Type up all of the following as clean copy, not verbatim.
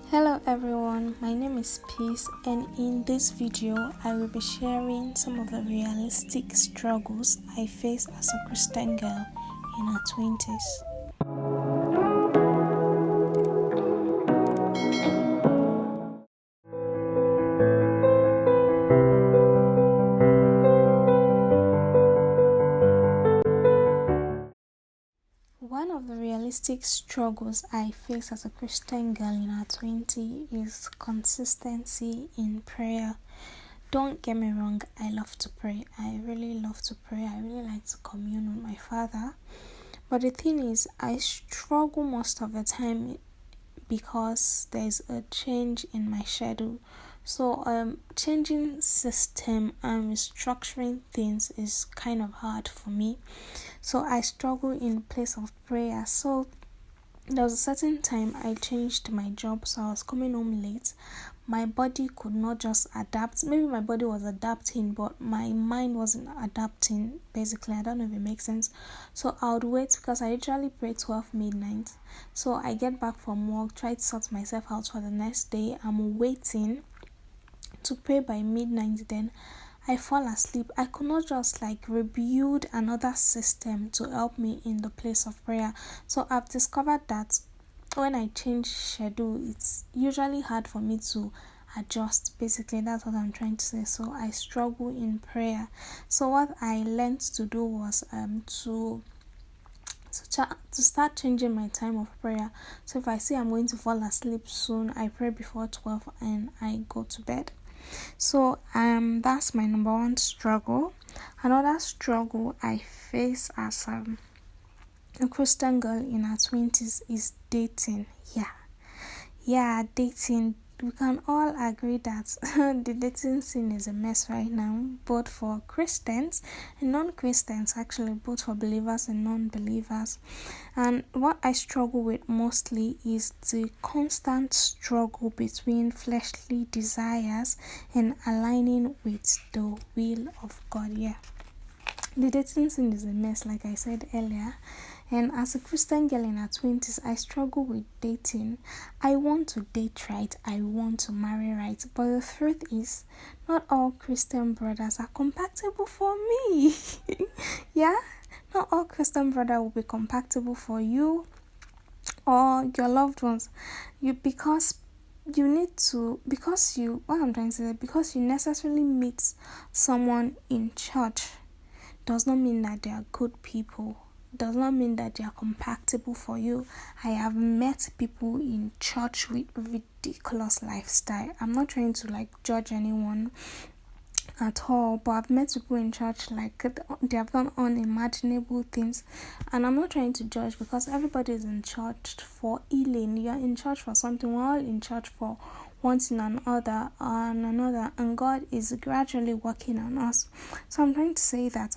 Hello everyone, my name is Peace, and in this video I will be sharing some of the realistic struggles I face as a Christian girl in her 20s. One of the realistic struggles I face as a Christian girl in her 20s is consistency in prayer. Don't get me wrong, I love to pray. I really love to pray. I really like to commune with my Father. But the thing is, I struggle most of the time because there's a change in my schedule. So changing system and restructuring things is kind of hard for me. So I struggle in place of prayer. So there was a certain time I changed my job, so I was coming home late. My body could not just adapt. Maybe my body was adapting, but my mind wasn't adapting. Basically, I don't know if it makes sense. So I would wait because I usually pray 12 midnight. So I get back from work, try to sort myself out for the next day. I'm waiting to pray by midnight. Then I fall asleep. I could not just rebuild another system to help me in the place of prayer. So I've discovered that when I change schedule, it's usually hard for me to adjust. Basically, that's what I'm trying to say. So I struggle in prayer. So what I learned to do was to start changing my time of prayer. So if I see I'm going to fall asleep soon, I pray before 12 and I go to bed. So that's my number one struggle. Another struggle I face as a Christian girl in her 20s is dating. Dating. We can all agree that the dating scene is a mess right now, both for Christians and non-Christians, actually, both for believers and non-believers. And what I struggle with mostly is the constant struggle between fleshly desires and aligning with the will of God. The dating scene is a mess, like I said earlier. And as a Christian girl in her 20s, I struggle with dating. I want to date right, I want to marry right. But the truth is, not all Christian brothers are compatible for me. Not all Christian brothers will be compatible for you or your loved ones. Because you necessarily meet someone in church does not mean that they are good people. Does not mean that they are compatible for you. I have met people in church with ridiculous lifestyle. I'm not trying to judge anyone at all, but I've met people in church they have done unimaginable things, and I'm not trying to judge because everybody is in church for healing. You're in church for something. We're all in church for one thing and another, and God is gradually working on us. So I'm trying to say that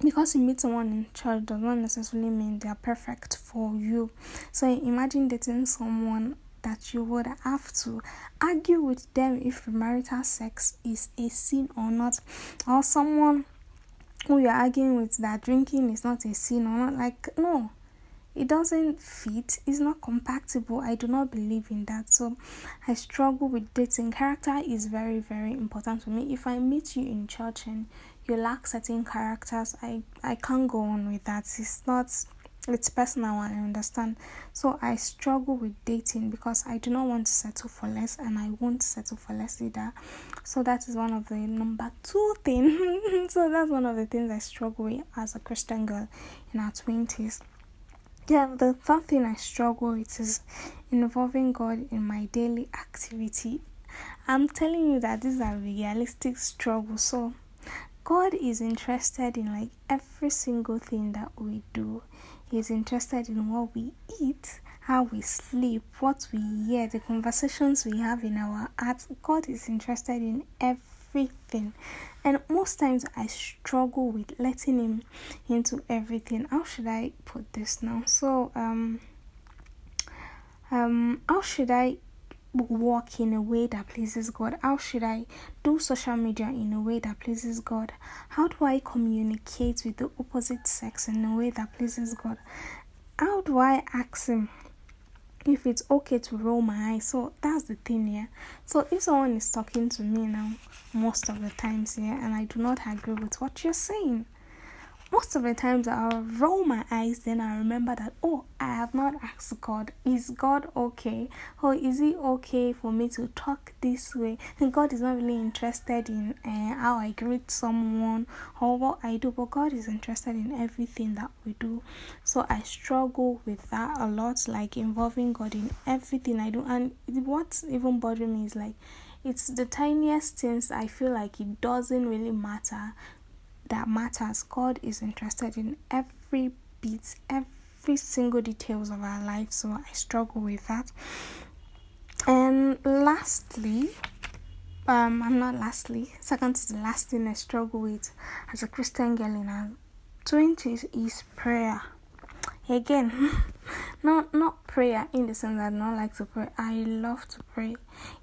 because you meet someone in church does not necessarily mean they are perfect for you. So imagine dating someone that you would have to argue with them if marital sex is a sin or not, or someone who you're arguing with that drinking is not a sin or not. No, it doesn't fit. It's not compatible. I do not believe in that. So I struggle with dating. Character is very, very important to me. If I meet you in church and you lack certain characters, I can't go on with that. It's personal, I understand. So I struggle with dating because I do not want to settle for less, and I won't settle for less either. So that is one of the number two things. So that's one of the things I struggle with as a Christian girl in her 20s. The third thing I struggle with is involving God in my daily activity. I'm telling you that these are realistic struggles. So God is interested in every single thing that we do. He's interested in what we eat, how we sleep, what we hear, the conversations we have in our hearts. God is interested in everything. And most times I struggle with letting him into everything. How should I put this now? So how should I walk in a way that pleases God? How should I do social media in a way that pleases God? How do I communicate with the opposite sex in a way that pleases God? How do I ask him if it's okay to roll my eyes. So that's the thing here. So if someone is talking to me now, most of the times here, and I do not agree with what you're saying, most of the times I'll roll my eyes, then I remember that, oh, I have not asked God, is God okay? Or is He okay for me to talk this way? And God is not really interested in how I greet someone or what I do, but God is interested in everything that we do. So I struggle with that a lot, like involving God in everything I do. And what's even bothering me is like, it's the tiniest things I feel like it doesn't really matter that matters. God is interested in every bit, every single details of our life. So I struggle with that. And lastly, second to the last thing I struggle with as a Christian girl in her 20s is prayer. Again, not prayer in the sense that I don't like to pray. I love to pray.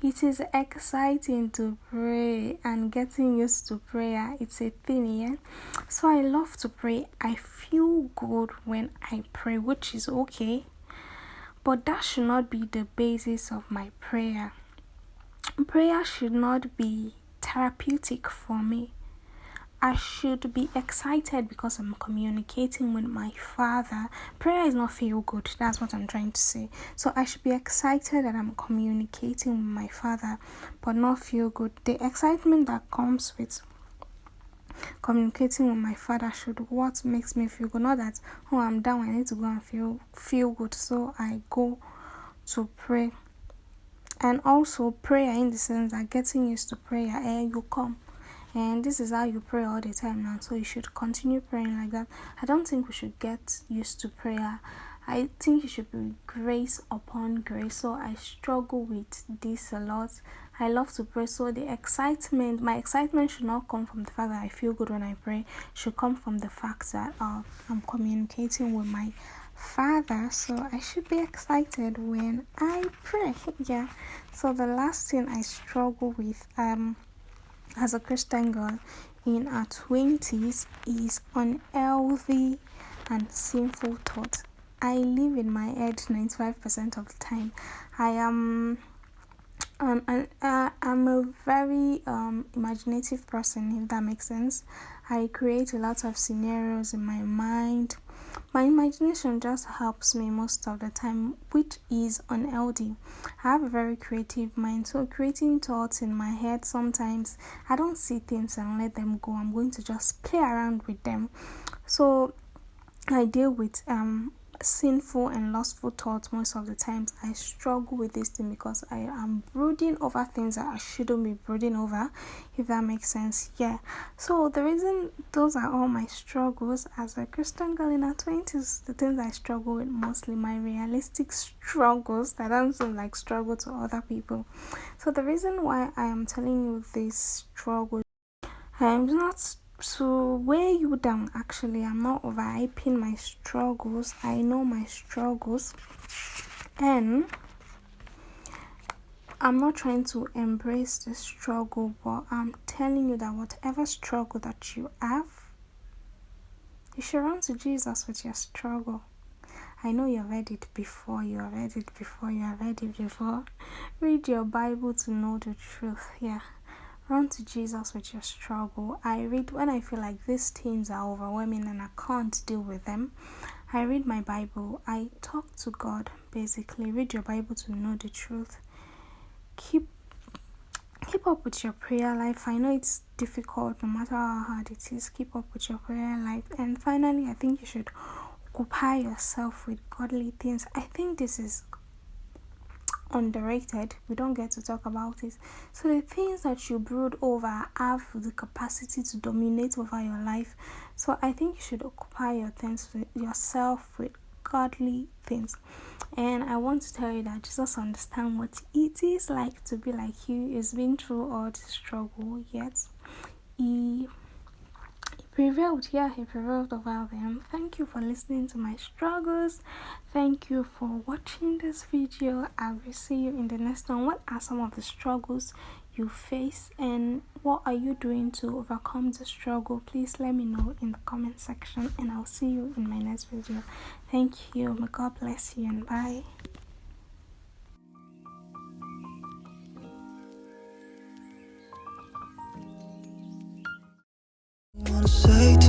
It is exciting to pray, and getting used to prayer, it's a thing, yeah. So I love to pray. I feel good when I pray, which is okay. But that should not be the basis of my prayer. Prayer should not be therapeutic for me. I should be excited because I'm communicating with my Father. Prayer is not feel good. That's what I'm trying to say. So I should be excited that I'm communicating with my Father, but not feel good. The excitement that comes with communicating with my Father should what makes me feel good. Not that, oh, I'm down, I need to go and feel good. So I go to pray. And also prayer in the sense that getting used to prayer, you come. And this is how you pray all the time now. So you should continue praying like that. I don't think we should get used to prayer. I think it should be grace upon grace. So I struggle with this a lot. I love to pray. So my excitement should not come from the fact that I feel good when I pray. It should come from the fact that I'm communicating with my Father. So I should be excited when I pray. Yeah. So the last thing I struggle with as a Christian girl in her 20s is unhealthy and sinful thoughts. I live in my head 95% of the time. I'm a very imaginative person, if that makes sense. I create a lot of scenarios in my mind. My imagination just helps me most of the time, which is unhealthy. I have a very creative mind, so creating thoughts in my head, sometimes I don't see things and let them go. I'm going to just play around with them. So I deal with sinful and lustful thoughts most of the times. I struggle with this thing because I am brooding over things that I shouldn't be brooding over, if that makes sense. Yeah. So the reason those are all my struggles as a Christian girl in her 20s, the things I struggle with mostly, my realistic struggles that don't seem like struggle to other people. So the reason why I am telling you this struggle, I'm not to weigh you down. Actually, I'm not overhyping my struggles. I know my struggles, and I'm not trying to embrace the struggle, but I'm telling you that whatever struggle that you have, you should run to Jesus with your struggle. I know you've heard it before. Read your Bible to know the truth. Yeah. Run to Jesus with your struggle. I read when I feel like these things are overwhelming and I can't deal with them. I read my Bible. I talk to God, basically. Read your Bible to know the truth. Keep up with your prayer life. I know it's difficult, no matter how hard it is. Keep up with your prayer life. And finally, I think you should occupy yourself with godly things. I think this is underrated. We don't get to talk about it. So the things that you brood over have the capacity to dominate over your life. So I think you should occupy yourself with godly things. And I want to tell you that Jesus understands what it is like to be like you. He's been through all the struggle, yet he prevailed. Yeah, he prevailed over them. Thank you for listening to my struggles. Thank you for watching this video. I will see you in the next one. What are some of the struggles you face, and what are you doing to overcome the struggle? Please let me know in the comment section, and I'll see you in my next video. Thank you. May God bless you, and bye. say